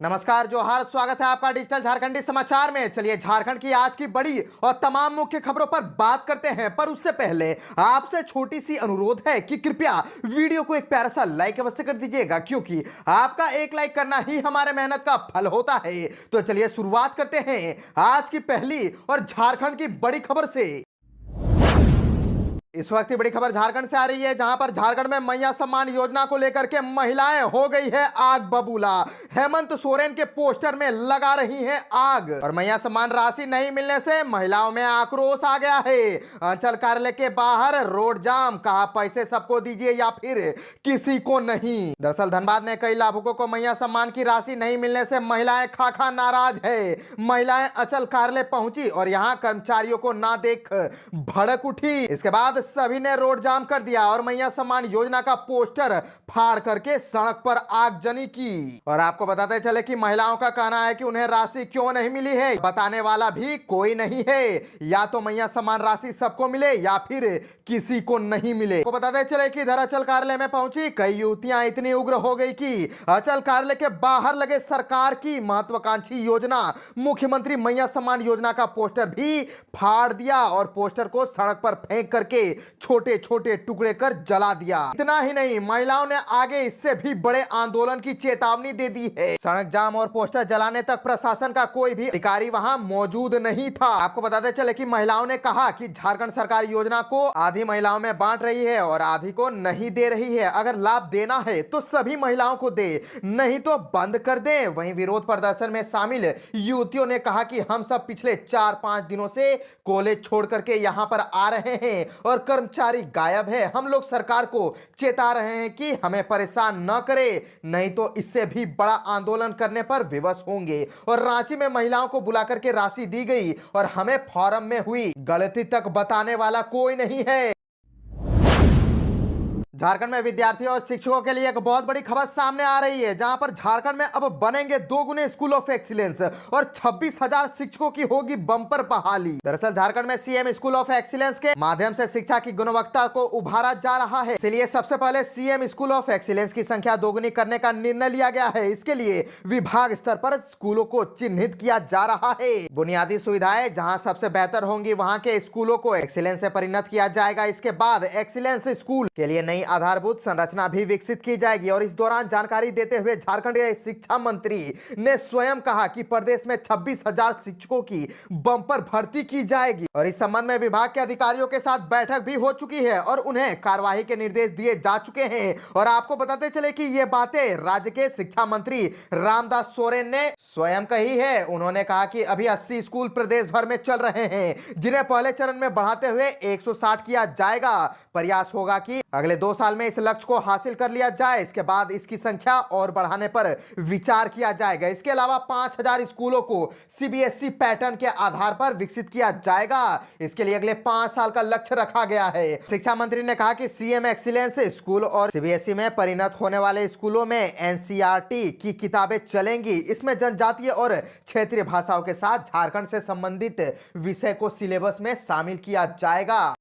नमस्कार, जोहार, स्वागत है आपका डिजिटल झारखंडी समाचार में। चलिए झारखंड की आज की बड़ी और तमाम मुख्य खबरों पर बात करते हैं, पर उससे पहले आपसे छोटी सी अनुरोध है कि कृपया वीडियो को एक प्यारा सा लाइक अवश्य कर दीजिएगा, क्योंकि आपका एक लाइक करना ही हमारे मेहनत का फल होता है। तो चलिए शुरुआत करते हैं आज की पहली और झारखंड की बड़ी खबर से। इस वक्त की बड़ी खबर झारखंड से आ रही है, जहां पर झारखंड में मैया सम्मान योजना को लेकर के महिलाएं हो गई है आग बबूला। हेमंत सोरेन के पोस्टर में लगा रही हैं आग, और मैया सम्मान राशि नहीं मिलने से महिलाओं में आक्रोश आ गया है। अंचल कार्यालय के बाहर रोड जाम, कहा पैसे सबको दीजिए या फिर किसी को नहीं। दरअसल धनबाद में कई लाभुकों को मैया सम्मान की राशि नहीं मिलने से महिलाएं खाखा नाराज है। महिलाएं अंचल कार्यालय पहुंची और यहां कर्मचारियों को ना देख भड़क उठी। इसके बाद सभी ने रोड जाम कर दिया और मैया सम्मान योजना का पोस्टर फाड़ करके सड़क पर आगजनी की। और आपको बताते चले कि महिलाओं का कहना है कि उन्हें राशि क्यों नहीं मिली है, बताने वाला भी कोई नहीं है। या तो मैया सम्मान राशि सबको मिले या फिर किसी को नहीं मिले। आपको बताते चले कि इधर अंचल कार्यालय में पहुंची कई युवतियां इतनी उग्र हो गई कि अंचल कार्यालय के बाहर लगे सरकार की महत्वाकांक्षी योजना मुख्यमंत्री मैया सम्मान योजना का पोस्टर भी फाड़ दिया और पोस्टर को सड़क पर फेंक करके छोटे छोटे टुकड़े कर जला दिया। इतना ही नहीं, महिलाओं ने आगे इससे भी बड़े आंदोलन की चेतावनी दे दी है। सड़क जाम और पोस्टर जलाने तक प्रशासन का कोई भी अधिकारी वहां मौजूद नहीं था। आपको बताते चले कि महिलाओं ने कहा कि झारखंड सरकार योजना को आधी महिलाओं में बांट रही है और आधी को नहीं दे रही है। अगर लाभ देना है तो सभी महिलाओं को दे, नहीं तो बंद कर दे। वहीं विरोध प्रदर्शन में शामिल युवतियों ने कहा कि हम सब पिछले 4-5 दिनों से कॉलेज छोड़ करके यहाँ पर आ रहे हैं और कर्मचारी गायब है। हम लोग सरकार को चेता रहे हैं कि हमें परेशान न करे, नहीं तो इससे भी बड़ा आंदोलन करने पर विवश होंगे। और रांची में महिलाओं को बुला करके राशि दी गई और हमें फॉरम में हुई गलती तक बताने वाला कोई नहीं है। झारखंड में विद्यार्थियों और शिक्षकों के लिए एक बहुत बड़ी खबर सामने आ रही है, जहां पर झारखंड में अब बनेंगे 2 गुने स्कूल ऑफ एक्सीलेंस और 26,000 शिक्षकों की होगी बम्पर बहाली। दरअसल झारखंड में सीएम स्कूल ऑफ एक्सीलेंस के माध्यम से शिक्षा की गुणवत्ता को उभारा जा रहा है। इसलिए सबसे पहले सीएम स्कूल ऑफ एक्सीलेंस की संख्या दोगुनी करने का निर्णय लिया गया है। इसके लिए विभाग स्तर पर स्कूलों को चिन्हित किया जा रहा है। बुनियादी सुविधाएं जहाँ सबसे बेहतर होंगी वहाँ के स्कूलों को एक्सीलेंस से परिणत किया जाएगा। इसके बाद एक्सीलेंस स्कूल के लिए नई आधारभूत संरचना भी विकसित की जाएगी। और इस दौरान जानकारी देते हुए झारखंड के शिक्षा मंत्री ने स्वयं कहा कि प्रदेश में 26,000 शिक्षकों की बम्पर भर्ती की जाएगी और इस संबंध में विभाग के अधिकारियों के साथ बैठक भी हो चुकी है और उन्हें कार्यवाही के निर्देश दिए जा चुके हैं। और आपको बताते चले कि ये बातें राज्य के शिक्षा मंत्री रामदास सोरेन ने स्वयं कही है। उन्होंने कहा कि अभी 80 स्कूल प्रदेश भर में चल रहे हैं, जिन्हें पहले चरण में बढ़ाते हुए 160 किया जाएगा। प्रयास होगा कि अगले 2 साल में इस लक्ष्य को हासिल कर लिया जाए। इसके बाद इसकी संख्या और बढ़ाने पर विचार किया जाएगा। इसके अलावा 5,000 स्कूलों को सीबीएसई पैटर्न के आधार पर विकसित किया जाएगा। इसके लिए अगले 5 साल का लक्ष्य रखा गया है। शिक्षा मंत्री ने कहा कि सीएम एक्सीलेंस स्कूल और सीबीएसई में परिणत होने वाले स्कूलों में एनसीईआरटी की किताबें चलेंगी। इसमें जनजातीय और क्षेत्रीय भाषाओं के साथ झारखंड से संबंधित विषय को सिलेबस में शामिल किया जाएगा।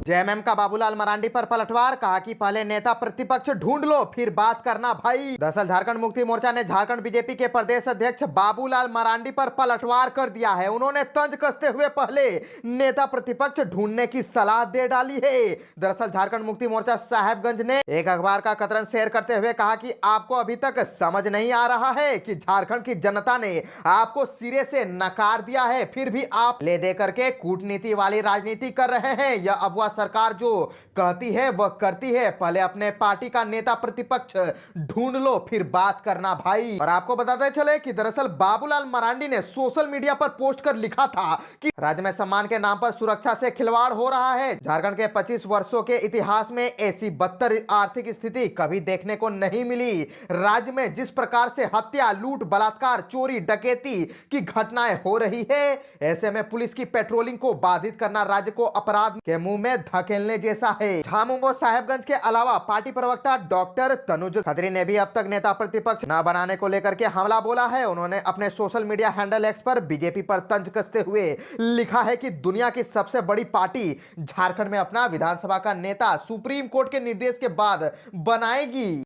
जेएमएम का बाबूलाल मरांडी पर पलटवार, कहा कि पहले नेता प्रतिपक्ष ढूंढ लो फिर बात करना भाई। दरअसल झारखंड मुक्ति मोर्चा ने झारखंड बीजेपी के प्रदेश अध्यक्ष बाबूलाल मरांडी पर पलटवार कर दिया है। उन्होंने तंज कसते हुए पहले नेता प्रतिपक्ष ढूंढने की सलाह दे डाली है। दरअसल झारखंड मुक्ति मोर्चा साहेबगंज ने एक अखबार का कतरन शेयर करते हुए कहा कि आपको अभी तक समझ नहीं आ रहा है कि झारखंड की जनता ने आपको सिरे से नकार दिया है, फिर भी आप ले दे करके कूटनीति वाली राजनीति कर रहे हैं। यह अबुआ सरकार जो कहती है वह करती है। पहले अपने पार्टी का नेता प्रतिपक्ष ढूंढ लो फिर बात करना भाई। और आपको बताते चले कि दरअसल बाबूलाल मरांडी ने सोशल मीडिया पर पोस्ट कर लिखा था कि राज्य में सम्मान के नाम पर सुरक्षा से खिलवाड़ हो रहा है। झारखंड के 25 वर्षों के इतिहास में ऐसी बदतर आर्थिक स्थिति कभी देखने को नहीं मिली। राज्य में जिस प्रकार से हत्या, लूट, बलात्कार, चोरी, डकैती की घटनाएं हो रही है, ऐसे में पुलिस की पेट्रोलिंग को बाधित करना राज्य को अपराध के मुंह में धकेलने जैसा है। झामुमो साहेबगंज के अलावा पार्टी प्रवक्ता डॉक्टर तनुज खत्री ने भी अब तक नेता प्रतिपक्ष न बनाने को लेकर के हमला बोला है। उन्होंने अपने सोशल मीडिया हैंडल एक्स पर बीजेपी पर तंज कसते हुए लिखा है कि दुनिया की सबसे बड़ी पार्टी झारखंड में अपना विधानसभा का नेता सुप्रीम कोर्ट के निर्देश के बाद बनाएगी।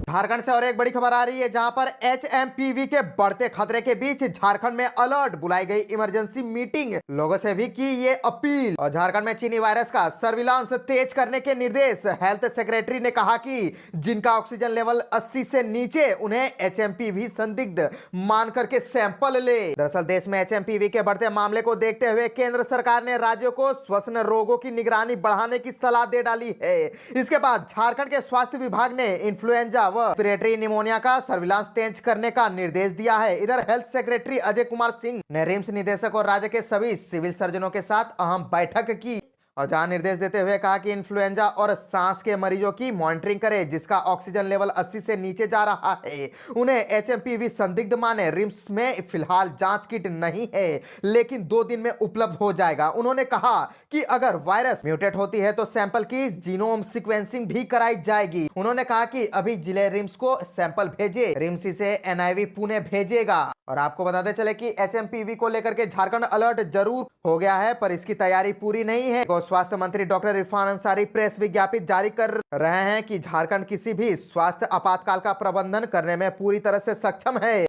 झारखंड से और एक बड़ी खबर आ रही है, जहां पर एचएमपीवी के बढ़ते खतरे के बीच झारखंड में अलर्ट, बुलाई गई इमरजेंसी मीटिंग, लोगों से भी की ये अपील। और झारखंड में चीनी वायरस का सर्विलांस तेज करने के निर्देश। हेल्थ सेक्रेटरी ने कहा कि जिनका ऑक्सीजन लेवल 80 से नीचे, उन्हें एचएमपीवी संदिग्ध मान करके सैंपल ले। दरअसल देश में एचएमपीवी के बढ़ते मामले को देखते हुए केंद्र सरकार ने राज्यों को श्वसन रोगों की निगरानी बढ़ाने की सलाह दे डाली है। इसके बाद झारखंड के स्वास्थ्य विभाग ने इन्फ्लुएंजा व रेस्पिरेटरी निमोनिया का सर्विलांस तेज करने का निर्देश दिया है। इधर हेल्थ सेक्रेटरी अजय कुमार सिंह ने रिम्स निदेशक और राज्य के सभी सिविल सर्जनों के साथ अहम बैठक की और जहां निर्देश देते हुए कहा कि इन्फ्लुएंजा और सांस के मरीजों की मॉनिटरिंग करें। जिसका ऑक्सीजन लेवल 80 से नीचे जा रहा है, उन्हें एचएमपीवी संदिग्ध माने। रिम्स में फिलहाल जांच किट नहीं है, लेकिन 2 दिन में उपलब्ध हो जाएगा। उन्होंने कहा कि अगर वायरस म्यूटेट होती है तो सैंपल की जीनोम सीक्वेंसिंग भी कराई जाएगी। उन्होंने कहा कि अभी जिले रिम्स को सैंपल भेजे, रिम्स से एनआईवी पुणे भेजेगा। और आपको बताते चले कि एचएमपीवी को लेकर के झारखंड अलर्ट जरूर हो गया है, पर इसकी तैयारी पूरी नहीं है। तो स्वास्थ्य मंत्री डॉक्टर इरफान अंसारी प्रेस विज्ञप्ति जारी कर रहे हैं कि झारखंड किसी भी स्वास्थ्य आपातकाल का प्रबंधन करने में पूरी तरह से सक्षम है।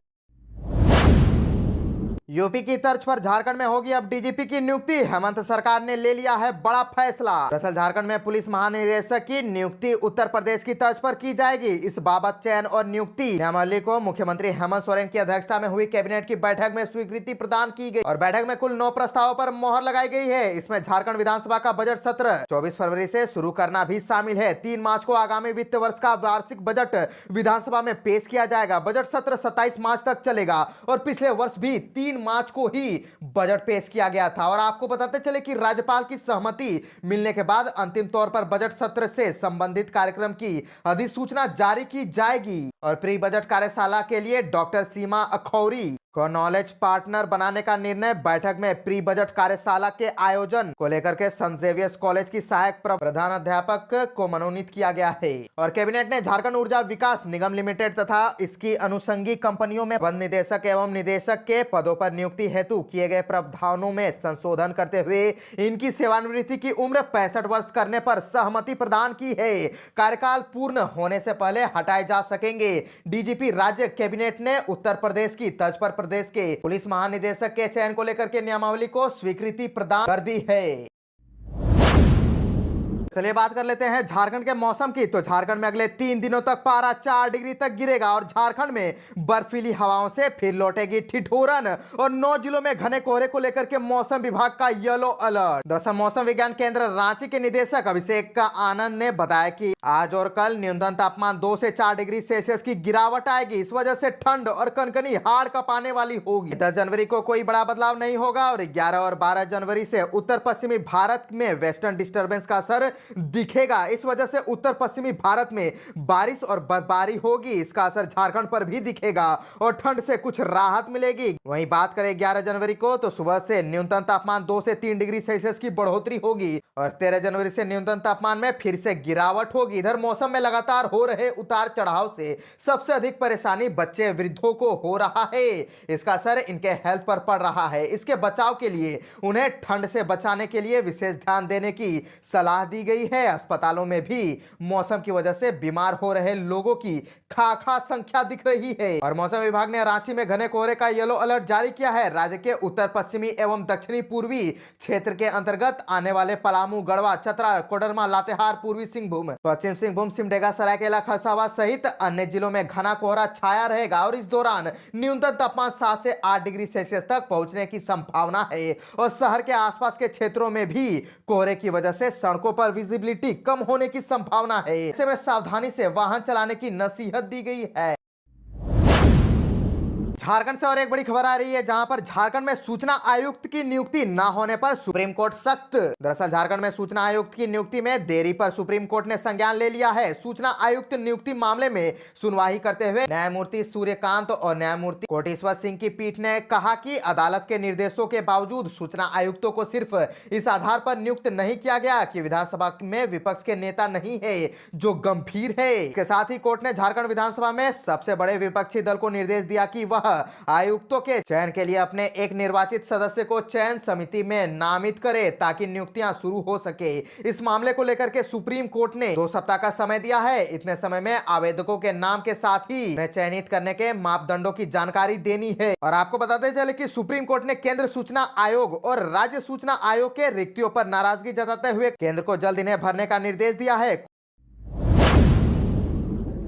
यूपी की तर्ज पर झारखंड में होगी अब डीजीपी की नियुक्ति। हेमंत सरकार ने ले लिया है बड़ा फैसला। दरअसल झारखंड में पुलिस महानिदेशक की नियुक्ति उत्तर प्रदेश की तर्ज पर की जाएगी। इस बाबत चयन और नियुक्ति नियमावली को मुख्यमंत्री हेमंत सोरेन की अध्यक्षता में हुई कैबिनेट की बैठक में स्वीकृति प्रदान की गई और बैठक में कुल 9 प्रस्तावों पर मोहर लगाई गई है। इसमें झारखंड विधानसभा का बजट सत्र 24 फरवरी से शुरू करना भी शामिल है। 3 मार्च को आगामी वित्त वर्ष का वार्षिक बजट विधानसभा में पेश किया जाएगा। बजट सत्र 27 मार्च तक चलेगा और पिछले वर्ष भी 3 मार्च को ही बजट पेश किया गया था। और आपको बताते चले कि राज्यपाल की सहमति मिलने के बाद अंतिम तौर पर बजट सत्र से संबंधित कार्यक्रम की अधिसूचना जारी की जाएगी। और प्री बजट कार्यशाला के लिए डॉक्टर सीमा अखौरी को नॉलेज पार्टनर बनाने का निर्णय। बैठक में प्री बजट कार्यशाला के आयोजन को लेकर के संत जेवियर्स कॉलेज की सहायक प्रधान अध्यापक को मनोनीत किया गया है। और कैबिनेट ने झारखंड ऊर्जा विकास निगम लिमिटेड तथा इसकी अनुषंगी कंपनियों में वन निदेशक एवं निदेशक के पदों पर नियुक्ति हेतु किए गए प्रावधानों में संशोधन करते हुए इनकी सेवानिवृत्ति की उम्र 65 वर्ष करने पर सहमति प्रदान की है। कार्यकाल पूर्ण होने से पहले हटाए जा सकेंगे। डीजीपी राज्य कैबिनेट ने उत्तर प्रदेश की तर्ज पर प्रदेश के पुलिस महानिदेशक के चयन को लेकर के नियमावली को स्वीकृति प्रदान कर दी है। चलिए बात कर लेते हैं झारखंड के मौसम की। तो झारखंड में अगले 3 दिनों तक पारा 4 डिग्री तक गिरेगा और झारखंड में बर्फीली हवाओं से फिर लौटेगी ठिठुरन। और 9 जिलों में घने कोहरे को लेकर के मौसम विभाग का येलो अलर्ट। दरअसल मौसम विज्ञान केंद्र रांची के निदेशक अभिषेक का आनंद ने बताया कि आज और कल न्यूनतम तापमान 2 से 4 डिग्री सेल्सियस की गिरावट आएगी। इस वजह से ठंड और कनकनी हाड़ कपाने वाली होगी। 10 जनवरी को कोई बड़ा बदलाव नहीं होगा और 11 और 12 जनवरी से उत्तर पश्चिमी भारत में वेस्टर्न डिस्टर्बेंस का असर दिखेगा। इस वजह से उत्तर पश्चिमी भारत में बारिश और बर्फबारी होगी। इसका असर झारखंड पर भी दिखेगा और ठंड से कुछ राहत मिलेगी। वहीं बात करें 11 जनवरी को तो सुबह से न्यूनतम तापमान 2 से 3 डिग्री सेल्सियस की बढ़ोतरी होगी और 13 जनवरी से न्यूनतम तापमान में फिर से गिरावट होगी। इधर मौसम में लगातार हो रहे उतार चढ़ाव से सबसे अधिक परेशानी बच्चे वृद्धों को हो रहा है। इसका असर इनके हेल्थ पर पड़ रहा है। इसके बचाव के लिए उन्हें ठंड से बचाने के लिए विशेष ध्यान देने की सलाह दी गई है। अस्पतालों में भी मौसम की वजह से बीमार हो रहे लोगों की खाखा संख्या दिख रही है। और मौसम विभाग ने रांची में घने कोहरे का येलो अलर्ट जारी किया है। राज्य के उत्तर पश्चिमी एवं दक्षिणी पूर्वी क्षेत्र के अंतर्गत आने वाले पलामू, गढ़वा, चतरा, कोडरमा, लातेहार, पूर्वी सिंहभूम, पश्चिम सिंहभूम, सिमडेगा, सरायकेला, खरसावां सहित अन्य जिलों में घना कोहरा छाया रहेगा और इस दौरान न्यूनतम तापमान 7 से 8 डिग्री सेल्सियस तक पहुंचने की संभावना है। और शहर के आसपास के क्षेत्रों में भी कोहरे की वजह से सड़कों पर विजिबिलिटी कम होने की संभावना है। ऐसे में सावधानी से वाहन चलाने की नसीहत दी गई है। झारखंड से और एक बड़ी खबर आ रही है, जहां पर झारखंड में सूचना आयुक्त की नियुक्ति न होने पर सुप्रीम कोर्ट सख्त। दरअसल झारखंड में सूचना आयुक्त की नियुक्ति में देरी पर सुप्रीम कोर्ट ने संज्ञान ले लिया है। सूचना आयुक्त नियुक्ति मामले में सुनवाई करते हुए न्यायमूर्ति सूर्यकांत और न्यायमूर्ति कोटेश्वर सिंह की पीठ ने कहा कि अदालत के निर्देशों के बावजूद सूचना आयुक्तों को सिर्फ इस आधार पर नियुक्त नहीं किया गया कि विधानसभा में विपक्ष के नेता नहीं है, जो गंभीर है। इसके साथ ही कोर्ट ने झारखंड विधानसभा में सबसे बड़े विपक्षी दल को निर्देश दिया कि वह आयुक्तों के चयन के लिए अपने एक निर्वाचित सदस्य को चयन समिति में नामित करे ताकि नियुक्तियां शुरू हो सके। इस मामले को लेकर के सुप्रीम कोर्ट ने 2 सप्ताह का समय दिया है। इतने समय में आवेदकों के नाम के साथ ही उन्हें चयनित करने के मापदंडों की जानकारी देनी है। और आपको बताते चले कि सुप्रीम कोर्ट ने केंद्र सूचना आयोग और राज्य सूचना आयोग के रिक्तियों पर नाराजगी जताते हुए केंद्र को जल्द इन्हें भरने का निर्देश दिया है।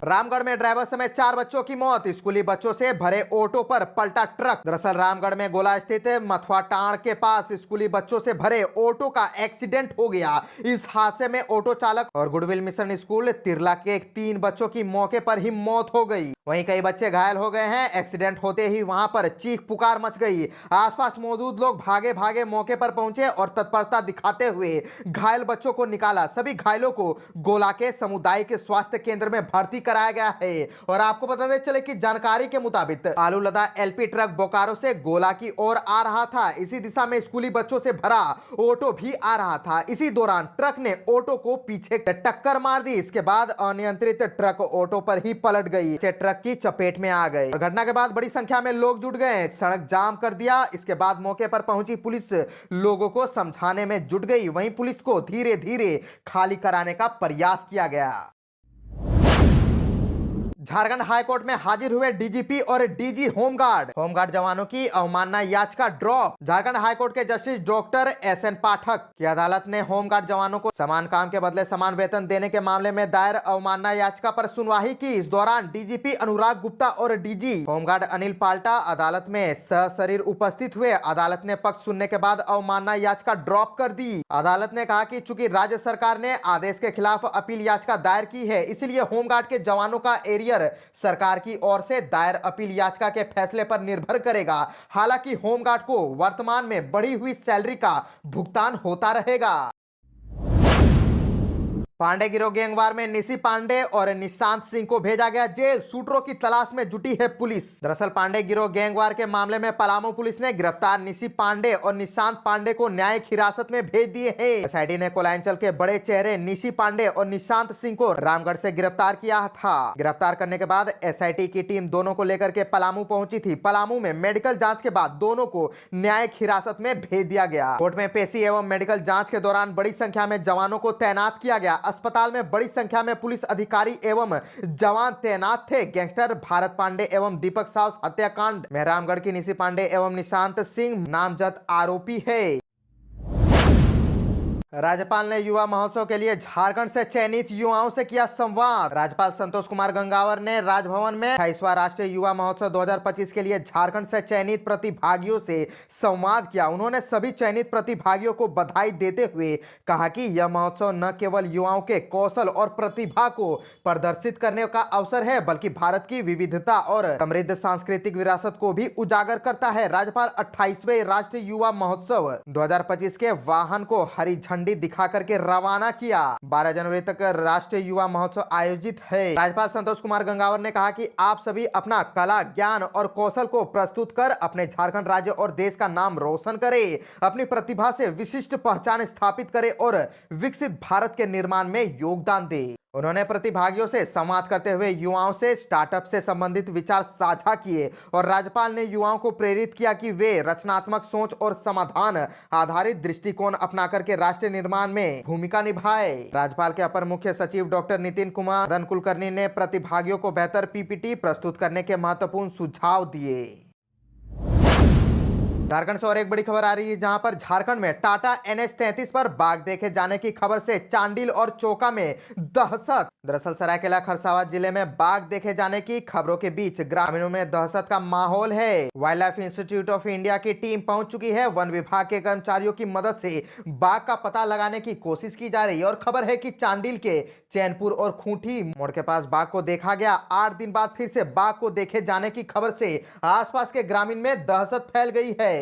रामगढ़ में ड्राइवर समेत 4 बच्चों की मौत, स्कूली बच्चों से भरे ऑटो पर पलटा ट्रक। दरअसल रामगढ़ में गोला स्थित मथुआ टाण के पास स्कूली बच्चों से भरे ऑटो का एक्सीडेंट हो गया। इस हादसे में ऑटो चालक और गुडविल मिशन स्कूल तिरला के 3 बच्चों की मौके पर ही मौत हो गई। वहीं कई बच्चे घायल हो गए हैं। एक्सीडेंट होते ही वहां पर चीख पुकार मच गई। आसपास मौजूद लोग भागे भागे मौके पर पहुंचे और तत्परता दिखाते हुए घायल बच्चों को निकाला। सभी घायलों को गोला के सामुदायिक स्वास्थ्य केंद्र में भर्ती कराया गया है। और आपको बताते चले कि जानकारी के मुताबिक आलू लदा एलपी ट्रक बोकारो से गोला की ओर आ रहा था। इसी दिशा में स्कूली बच्चों से भरा ऑटो भी आ रहा था। इसी दौरान ट्रक ने ऑटो को पीछे टक्कर मार दी। इसके बाद अनियंत्रित ट्रक ऑटो पर ही पलट गई, ट्रक की चपेट में आ गए। घटना के बाद बड़ी संख्या में लोग जुट गए, सड़क जाम कर दिया। इसके बाद मौके पर पहुंची पुलिस लोगों को समझाने में जुट गई। वहीं पुलिस को धीरे धीरे खाली कराने का प्रयास किया गया। झारखंड हाईकोर्ट में हाजिर हुए डीजीपी और डीजी होमगार्ड जवानों की अवमानना याचिका ड्रॉप। झारखंड हाईकोर्ट के जस्टिस डॉक्टर एसएन पाठक की अदालत ने होमगार्ड जवानों को समान काम के बदले समान वेतन देने के मामले में दायर अवमानना याचिका पर सुनवाई की। इस दौरान डीजीपी अनुराग गुप्ता और डीजी होमगार्ड अनिल पाल्टा अदालत में सशरीर उपस्थित हुए। अदालत ने पक्ष सुनने के बाद अवमानना याचिका ड्रॉप कर दी। अदालत ने कहा कि चूंकि राज्य सरकार ने आदेश के खिलाफ अपील याचिका दायर की है, इसलिए होमगार्ड के जवानों का एरियर सरकार की ओर से दायर अपील याचिका के फैसले पर निर्भर करेगा। हालांकि होमगार्ड को वर्तमान में बढ़ी हुई सैलरी का भुगतान होता रहेगा। पांडे गिरोह गैंगवार में निशी पांडे और निशांत सिंह को भेजा गया जेल। शूटरों की तलाश में जुटी है पुलिस। दरअसल पांडे गिरोह गैंगवार के मामले में पलामू पुलिस ने गिरफ्तार निशी पांडे और निशांत पांडे को न्यायिक हिरासत में भेज दिए हैं। एसआईटी ने कोलांचल के बड़े चेहरे निशी पांडे और निशांत सिंह को रामगढ़ से गिरफ्तार किया था। गिरफ्तार करने के बाद एसआईटी की टीम दोनों को लेकर के पलामू पहुंची थी। पलामू में मेडिकल जांच के बाद दोनों को न्यायिक हिरासत में भेज दिया गया। कोर्ट में पेशी एवं मेडिकल जांच के दौरान बड़ी संख्या में जवानों को तैनात किया गया। अस्पताल में बड़ी संख्या में पुलिस अधिकारी एवं जवान तैनात थे। गैंगस्टर भारत पांडे एवं दीपक साव हत्याकांड में रामगढ़ की निशी पांडे एवं निशांत सिंह नामजद आरोपी है। राज्यपाल ने युवा महोत्सव के लिए झारखंड से चयनित युवाओं से किया संवाद। राज्यपाल संतोष कुमार गंगावर ने राजभवन में 28वां राष्ट्रीय युवा महोत्सव 2025 के लिए झारखंड से चयनित प्रतिभागियों से संवाद किया। उन्होंने सभी चयनित प्रतिभागियों को बधाई देते हुए कहा कि यह महोत्सव न केवल युवाओं के कौशल और प्रतिभा को प्रदर्शित करने का अवसर है, बल्कि भारत की विविधता और समृद्ध सांस्कृतिक विरासत को भी उजागर करता है। राज्यपाल 28वें राष्ट्रीय युवा महोत्सव 2025 के वाहन को हरी झंडी दिखा करके रवाना किया। 12 जनवरी तक राष्ट्रीय युवा महोत्सव आयोजित है। राज्यपाल संतोष कुमार गंगावर ने कहा कि आप सभी अपना कला, ज्ञान और कौशल को प्रस्तुत कर अपने झारखंड राज्य और देश का नाम रोशन करें, अपनी प्रतिभा से विशिष्ट पहचान स्थापित करें और विकसित भारत के निर्माण में योगदान दें। उन्होंने प्रतिभागियों से संवाद करते हुए युवाओं से स्टार्टअप से संबंधित विचार साझा किए और राज्यपाल ने युवाओं को प्रेरित किया कि वे रचनात्मक सोच और समाधान आधारित दृष्टिकोण अपना करके राष्ट्र निर्माण में भूमिका निभाए। राज्यपाल के अपर मुख्य सचिव डॉक्टर नितिन कुमार मदन कुलकर्णी ने प्रतिभागियों को बेहतर पीपीटी प्रस्तुत करने के महत्वपूर्ण सुझाव दिए। झारखंड से और एक बड़ी खबर आ रही है, जहां पर झारखंड में टाटा NH-33 पर बाघ देखे जाने की खबर से चांडिल और चोका में दहशत। दरअसल सरायकेला खरसावां जिले में बाघ देखे जाने की खबरों के बीच ग्रामीणों में दहशत का माहौल है। Wild life institute of India की टीम पहुंच चुकी है। वन विभाग के कर्मचारियों की मदद से बाघ का पता लगाने की कोशिश की जा रही है। और खबर है कि चांडिल के चैनपुर और खूंटी मोड़ के पास बाघ को देखा गया। 8 दिन बाद फिर से बाघ को देखे जाने की खबर से आसपास के ग्रामीण में दहशत फैल गई है।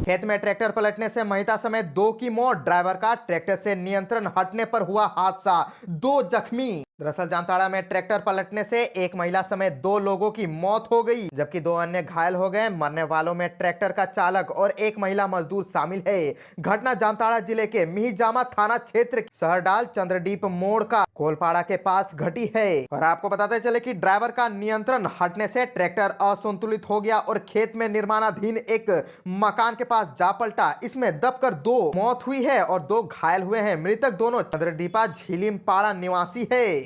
खेत में ट्रैक्टर पलटने से महिला समेत 2 की मौत। ड्राइवर का ट्रैक्टर से नियंत्रण हटने पर हुआ हादसा, 2 जख्मी। दरअसल जामताड़ा में ट्रैक्टर पलटने से एक महिला समेत 2 लोगों की मौत हो गई, जबकि 2 अन्य घायल हो गए। मरने वालों में ट्रैक्टर का चालक और एक महिला मजदूर शामिल है। घटना जामताड़ा जिले के मिहिजामा थाना क्षेत्र सहरडाल चंद्रदीप मोड़ का कोलपाड़ा के पास घटी है। और आपको बताते चले कि ड्राइवर का नियंत्रण हटने से ट्रैक्टर असंतुलित हो गया और खेत में निर्माणाधीन एक मकान के पास जा पलटा। इसमें दबकर 2 मौत हुई है और 2 घायल हुए हैं। मृतक दोनों चंद्रडीपा झिलिमपाड़ा निवासी है।